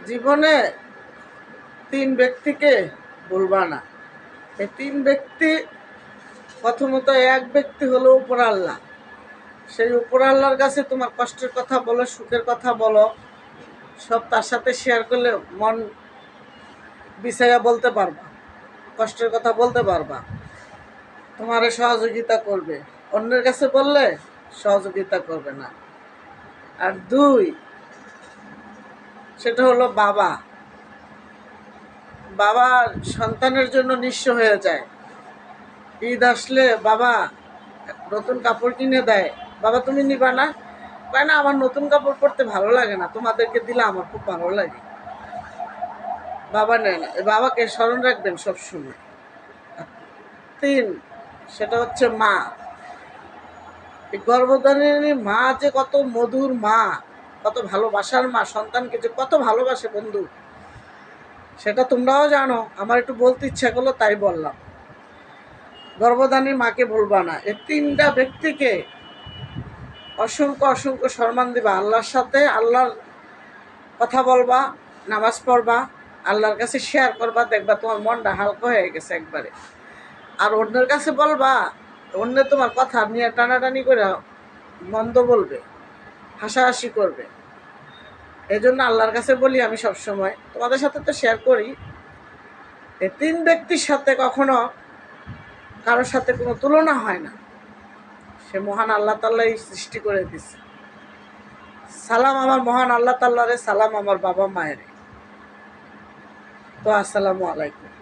জীবনে তিন ব্যক্তিকে বলবা না। এই তিন ব্যক্তি, প্রথমত এক ব্যক্তি হলো উপর আল্লাহ। সেই উপর আল্লাহর কাছে তোমার কষ্টের কথা বলো, সুখের কথা বলো, সব তার সাথে শেয়ার করলে মন বিছাইয়া বলতে পারবা, কষ্টের কথা বলতে পারবা, তোমারে সহযোগিতা করবে। অন্যের কাছে বললে সহযোগিতা করবে না। আর দুই, সেটা হলো বাবা। বাবা সন্তানের জন্য নিঃস্ব হয়ে যায়। ঈদ আসলে বাবা নতুন কাপড় কিনে দেয়, বাবা তুমি নিবা না? কয় না, আমার নতুন কাপড় পরতে ভালো লাগে না, তোমাদেরকে দিলে আমার খুব ভালো লাগে। বাবা নেয় না। বাবাকে স্মরণ রাখবেন সবসময়। তিন, সেটা হচ্ছে মা। এই গর্ভধারিণী মা যে কত মধুর মা, কত ভালোবাসার মা, সন্তানকে যে কত ভালোবাসে বন্ধু, সেটা তোমরাও জানো। আমার একটু বলতে ইচ্ছা করলো তাই বললাম। গর্ভধারিণী মাকে ভুলবা না। এই তিনটা ব্যক্তিকে অসংখ্য অসংখ্য সম্মান দিবা। আল্লাহর সাথে আল্লাহর কথা বলবা, নামাজ পড়বা, আল্লাহর কাছে শেয়ার করবা, দেখবা তোমার মনটা হালকা হয়ে গেছে একবারে। আর অন্যের কাছে বলবা, অন্য তোমার কথা নিয়ে টানাটানি করে মন্দ বলবে, হাসাহাসি করবে। এই জন্য আল্লাহর কাছে বলি আমি সবসময়, তোমাদের সাথে তো শেয়ার করি, এই তিন ব্যক্তির সাথে কখনো কারোর সাথে কোনো তুলনা হয় না। সে মহান আল্লাহ তাআলাই সৃষ্টি করে দিচ্ছে। সালাম আমার মহান আল্লাহ তাআলারে, সালাম আমার বাবা মায়ের। তো আসসালামু আলাইকুম।